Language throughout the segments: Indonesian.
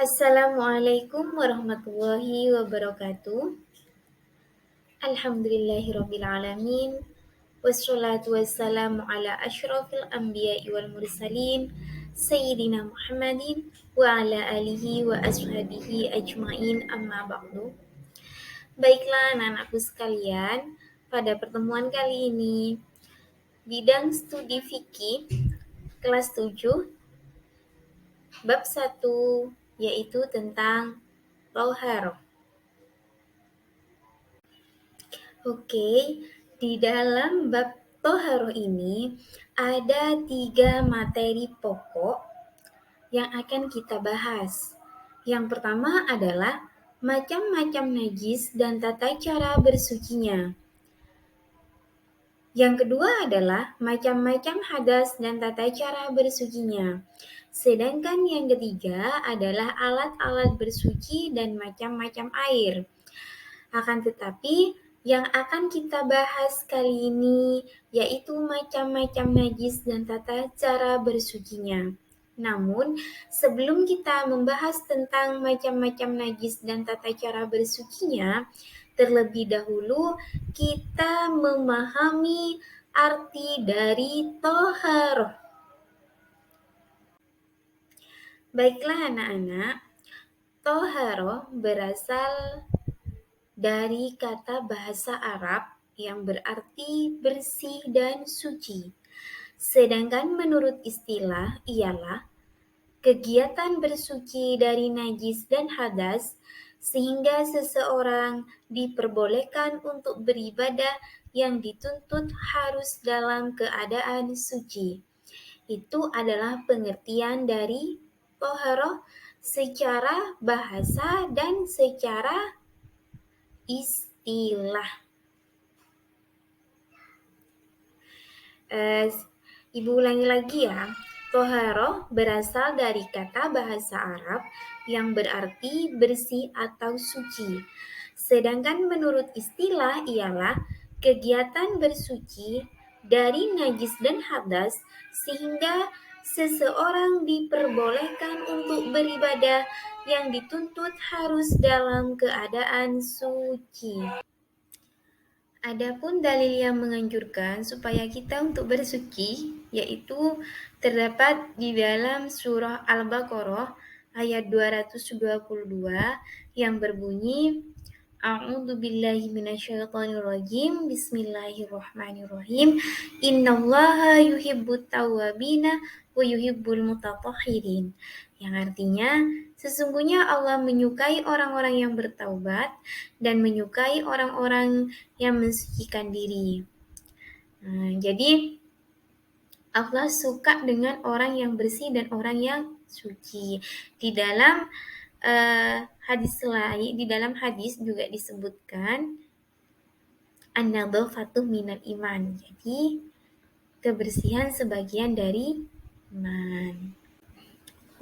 Assalamualaikum warahmatullahi wabarakatuh. Alhamdulillahirabbil alamin. Wassalatu wassalamu ala asyrafil anbiya'i wal mursalin Sayyidina Muhammadin wa ala alihi wa ashabihi ajmain amma ba'du. Baiklah anak-anakku sekalian, pada pertemuan kali ini bidang studi fikih kelas 7 bab 1 yaitu tentang thaharah. Oke, di dalam bab Toharoh ini ada 3 materi pokok yang akan kita bahas. Yang pertama adalah macam-macam najis dan tata cara bersucinya. Yang kedua adalah macam-macam hadas dan tata cara bersucinya. Sedangkan yang ketiga adalah alat-alat bersuci dan macam-macam air. Akan tetapi, yang akan kita bahas kali ini yaitu macam-macam najis dan tata cara bersucinya. Namun, sebelum kita membahas tentang macam-macam najis dan tata cara bersucinya, terlebih dahulu kita memahami arti dari thaharah. Baiklah anak-anak, thaharah berasal dari kata bahasa Arab yang berarti bersih dan suci. Sedangkan menurut istilah ialah kegiatan bersuci dari najis dan hadas sehingga seseorang diperbolehkan untuk beribadah yang dituntut harus dalam keadaan suci. Itu adalah pengertian dari thaharah secara bahasa dan secara istilah. Ibu ulangi lagi ya. Thaharah berasal dari kata bahasa Arab yang berarti bersih atau suci. Sedangkan menurut istilah ialah kegiatan bersuci dari najis dan hadas sehingga seseorang diperbolehkan untuk beribadah yang dituntut harus dalam keadaan suci. Adapun dalil yang menganjurkan supaya kita untuk bersuci yaitu terdapat di dalam surah Al-Baqarah ayat 222 yang berbunyi A'udzu billahi minasyaitonir rajim. Bismillahirrahmanirrahim. Innallaha yuhibbut tawwabina wa yuhibbul mutatahhirin. Yang artinya sesungguhnya Allah menyukai orang-orang yang bertaubat dan menyukai orang-orang yang mensucikan diri. Jadi Allah suka dengan orang yang bersih dan orang yang suci. Di dalam hadis lain, di dalam hadis juga disebutkan an-nadhafatu minal iman. Jadi kebersihan sebagian dari iman.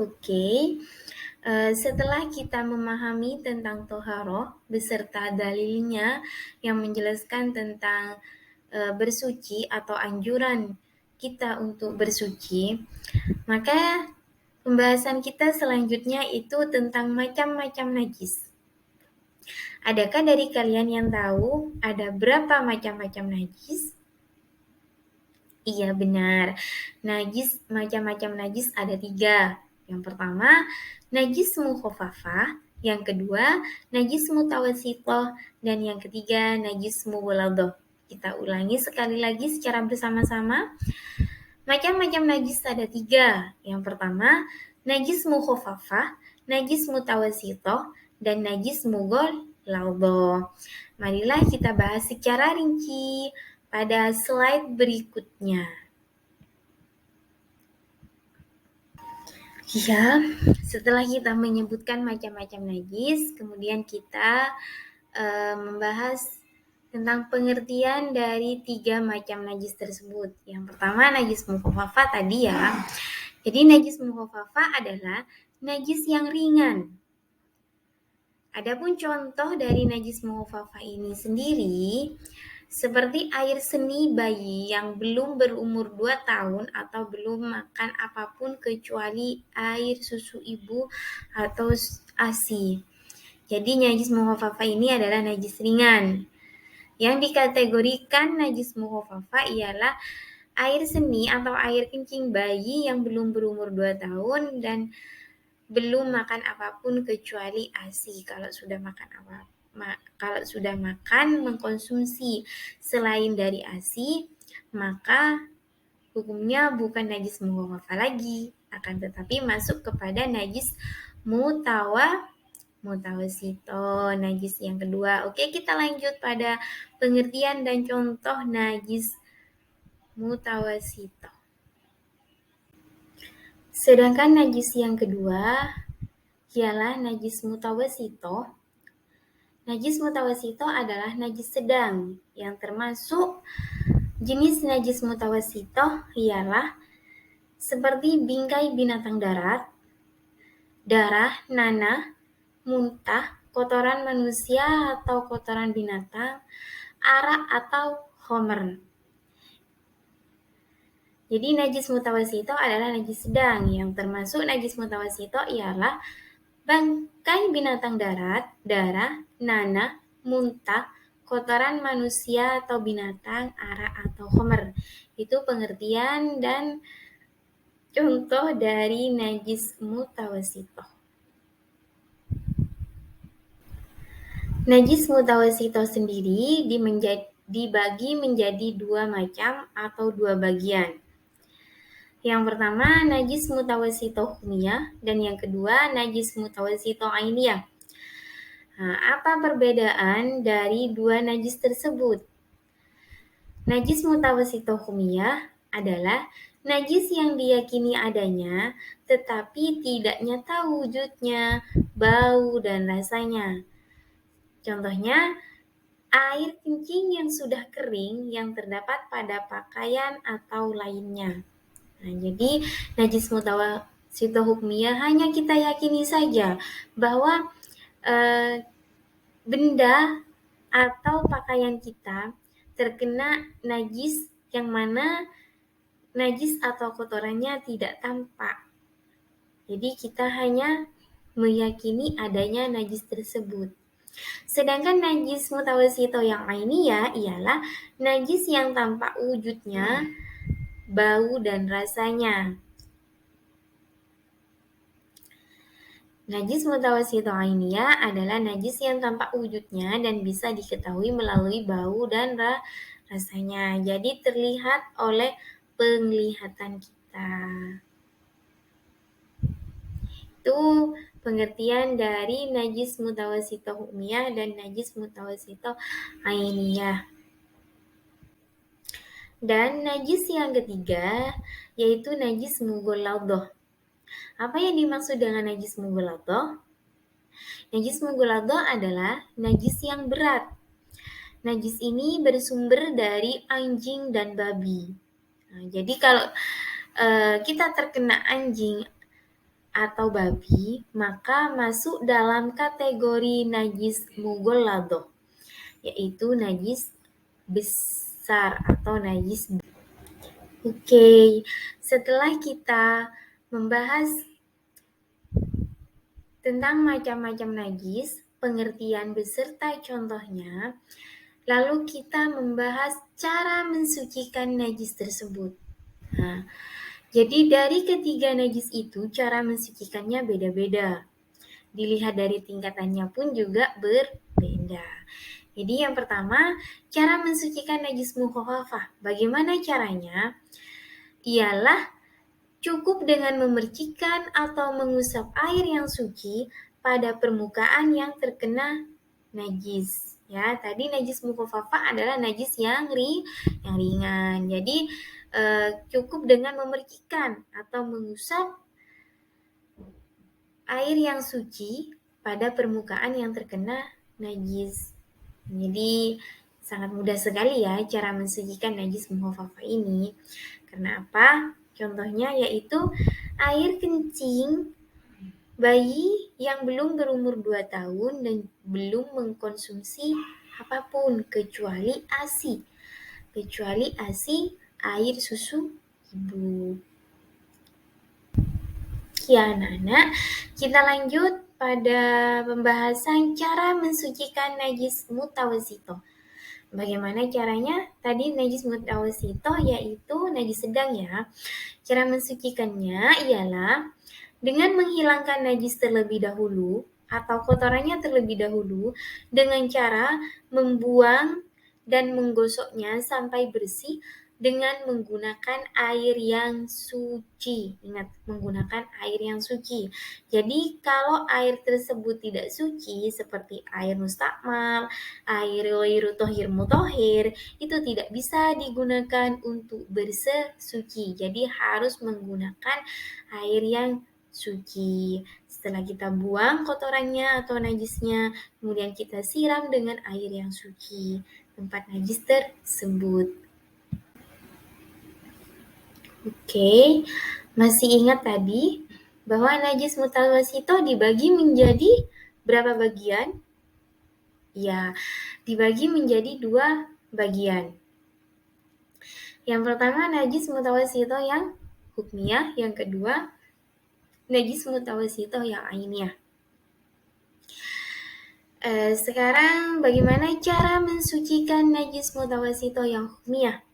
Oke. Setelah kita memahami tentang thaharah beserta dalilnya yang menjelaskan tentang bersuci atau anjuran kita untuk bersuci, maka pembahasan kita selanjutnya itu tentang macam-macam najis. Adakah dari kalian yang tahu ada berapa macam-macam najis? Iya benar, macam-macam najis ada 3. Yang pertama, najis mukhafafah, yang kedua, najis mutawassithah, dan yang ketiga, najis mughalladhah. Kita ulangi sekali lagi secara bersama-sama. Macam-macam najis ada 3. Yang pertama, najis mukhafafah, najis mutawassithah, dan najis mughalladhah. Marilah kita bahas secara rinci pada slide berikutnya. Ya, setelah kita menyebutkan macam-macam najis, kemudian kita membahas tentang pengertian dari 3 macam najis tersebut. Yang pertama najis mukhafafah tadi ya. Jadi najis mukhafafah adalah najis yang ringan. Adapun contoh dari najis mukhafafah ini sendiri seperti air seni bayi yang belum berumur 2 tahun atau belum makan apapun kecuali air susu ibu atau ASI. Jadi najis mukhafafah ini adalah najis ringan. Yang dikategorikan najis mukhafafah ialah air seni atau air kencing bayi yang belum berumur 2 tahun dan belum makan apapun kecuali ASI. Kalau sudah makan mengkonsumsi selain dari ASI, maka hukumnya bukan najis mukhafafah lagi, akan tetapi masuk kepada najis mutawasito, najis yang kedua. Oke, kita lanjut pada pengertian dan contoh najis mutawasito. Sedangkan najis yang kedua ialah najis mutawasito. Najis mutawasito adalah najis sedang yang termasuk jenis najis mutawasito ialah seperti bingkai binatang darat, darah, nanah, muntah, kotoran manusia atau kotoran binatang, arak atau khomer. Jadi najis mutawasito adalah najis sedang. Yang termasuk najis mutawasito ialah bangkai binatang darat, darah, nanah, muntah, kotoran manusia atau binatang, arak atau khomer. Itu pengertian dan contoh dari najis mutawasito. Najis mutawasito sendiri dibagi menjadi 2 macam atau 2 bagian. Yang pertama najis mutawasito hukmiyah dan yang kedua najis mutawasito ainiyah. Nah, apa perbedaan dari 2 najis tersebut? Najis mutawasito hukmiyah adalah najis yang diyakini adanya tetapi tidak nyata wujudnya, bau dan rasanya. Contohnya, air kencing yang sudah kering yang terdapat pada pakaian atau lainnya. Nah, jadi najis mutawasito hukmiyah hanya kita yakini saja bahwa benda atau pakaian kita terkena najis yang mana najis atau kotorannya tidak tampak. Jadi kita hanya meyakini adanya najis tersebut. Sedangkan najis mutawasito yang ainiyah ialah najis yang tampak wujudnya, bau dan rasanya. Najis mutawasito ainiyah adalah najis yang tampak wujudnya dan bisa diketahui melalui bau dan rasanya. Jadi terlihat oleh penglihatan kita. Itu pengertian dari najis mutawasito hukmiyah dan najis mutawasito ainiyah. Dan najis yang ketiga yaitu najis mughaladhah. Apa yang dimaksud dengan najis mughaladhah? Najis mughaladhah adalah najis yang berat. Najis ini bersumber dari anjing dan babi. Nah, jadi kalau kita terkena anjing atau babi, maka masuk dalam kategori najis mughaladhah, yaitu najis besar atau najis. Oke, setelah kita membahas tentang macam-macam najis, pengertian beserta contohnya, lalu kita membahas cara mensucikan najis tersebut. Nah, jadi dari ketiga najis itu cara mensucikannya beda-beda. Dilihat dari tingkatannya pun juga berbeda. Jadi yang pertama, cara mensucikan najis mukhafafah. Bagaimana caranya? Ialah cukup dengan memercikan atau mengusap air yang suci pada permukaan yang terkena najis. Ya, tadi najis mukhafafah adalah najis yang ringan. Jadi cukup dengan memercikan atau mengusap air yang suci pada permukaan yang terkena najis. Jadi sangat mudah sekali ya cara mensucikan najis mukhafafah ini. Karena apa? Contohnya yaitu air kencing bayi yang belum berumur 2 tahun dan belum mengkonsumsi apapun kecuali ASI. Kecuali ASI, air susu ibu. Ya anak-anak, kita lanjut pada pembahasan cara mensucikan najis mutawasito. Bagaimana caranya? Tadi najis mutawasito yaitu najis sedang ya. Cara mensucikannya ialah dengan menghilangkan najis terlebih dahulu atau kotorannya terlebih dahulu dengan cara membuang dan menggosoknya sampai bersih dengan menggunakan air yang suci. Ingat, menggunakan air yang suci. Jadi, kalau air tersebut tidak suci seperti air mustakmal, air ghairu tohir mutohir, itu tidak bisa digunakan untuk bersesuci. Jadi, harus menggunakan air yang suci. Setelah kita buang kotorannya atau najisnya, kemudian kita siram dengan air yang suci tempat najis tersebut. Oke, masih ingat tadi bahwa najis mutawasito dibagi menjadi berapa bagian? Ya, dibagi menjadi 2 bagian. Yang pertama najis mutawasito yang hukmiyah, yang kedua najis mutawasito yang ainiyah. Sekarang bagaimana cara mensucikan najis mutawasito yang hukmiyah?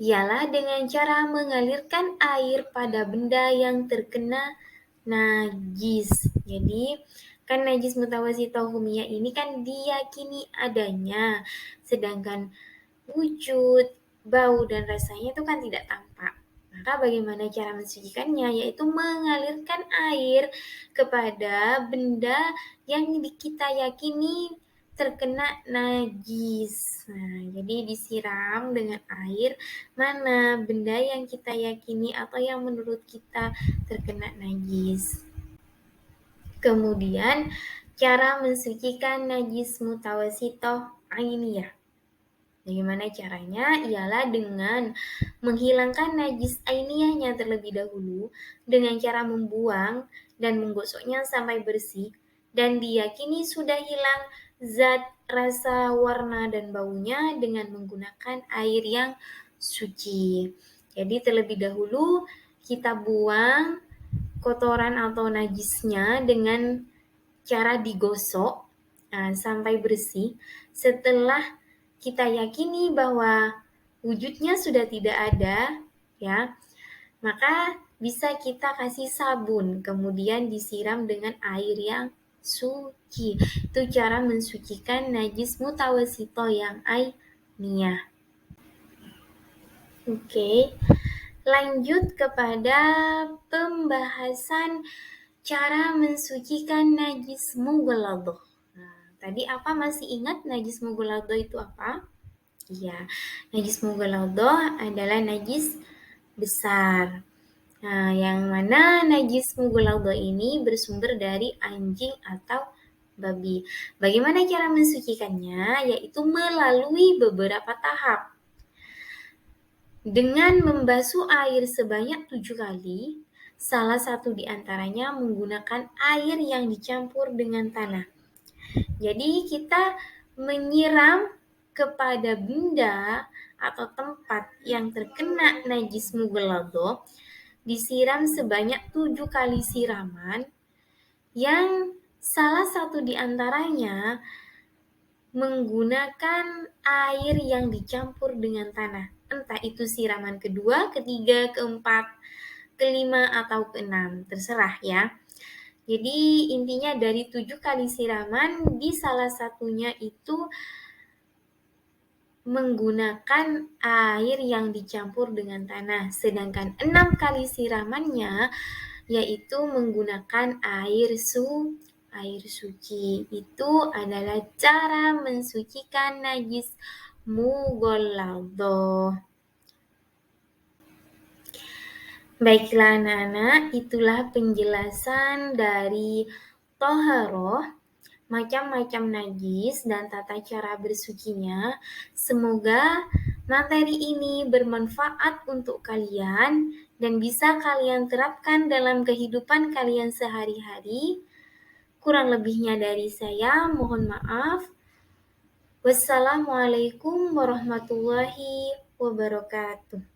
Ialah dengan cara mengalirkan air pada benda yang terkena najis. Jadi, kan najis mutawasito hukmiyah ini kan diyakini adanya, sedangkan wujud, bau, dan rasanya itu kan tidak tampak. Maka bagaimana cara mensucikannya? Yaitu mengalirkan air kepada benda yang kita yakini terkena najis. Nah, jadi disiram dengan air mana benda yang kita yakini atau yang menurut kita terkena najis. Kemudian, cara mensucikan najis mutawasito ainiyah. Bagaimana caranya? Ialah dengan menghilangkan najis ainiyahnya terlebih dahulu dengan cara membuang dan menggosoknya sampai bersih dan diyakini sudah hilang zat, rasa, warna, dan baunya dengan menggunakan air yang suci. Jadi terlebih dahulu kita buang kotoran atau najisnya dengan cara digosok sampai bersih. Setelah kita yakini bahwa wujudnya sudah tidak ada, ya, maka bisa kita kasih sabun, kemudian disiram dengan air yang suci. Itu cara mensucikan najis mutawasito yang ainiyah. Oke, lanjut kepada pembahasan cara mensucikan najis mughalladhah. Nah, tadi apa masih ingat najis mughalladhah itu apa? Iya, najis mughalladhah adalah najis besar. Nah, yang mana najis mughalladhah ini bersumber dari anjing atau babi. Bagaimana cara mensucikannya? Yaitu melalui beberapa tahap. Dengan membasuh air sebanyak 7 kali, salah satu di antaranya menggunakan air yang dicampur dengan tanah. Jadi kita menyiram kepada benda atau tempat yang terkena najis mughalladhah disiram sebanyak 7 kali siraman yang salah satu di antaranya menggunakan air yang dicampur dengan tanah. Entah itu siraman kedua, ketiga, keempat, kelima, atau keenam. Terserah ya. Jadi intinya dari 7 kali siraman di salah satunya itu menggunakan air yang dicampur dengan tanah. Sedangkan 6 kali siramannya yaitu menggunakan air suci. Itu adalah cara mensucikan najis mughalladhah. Baiklah anak-anak, itulah penjelasan dari toharoh, macam-macam najis dan tata cara bersucinya. Semoga materi ini bermanfaat untuk kalian dan bisa kalian terapkan dalam kehidupan kalian sehari-hari. Kurang lebihnya dari saya, mohon maaf. Wassalamualaikum warahmatullahi wabarakatuh.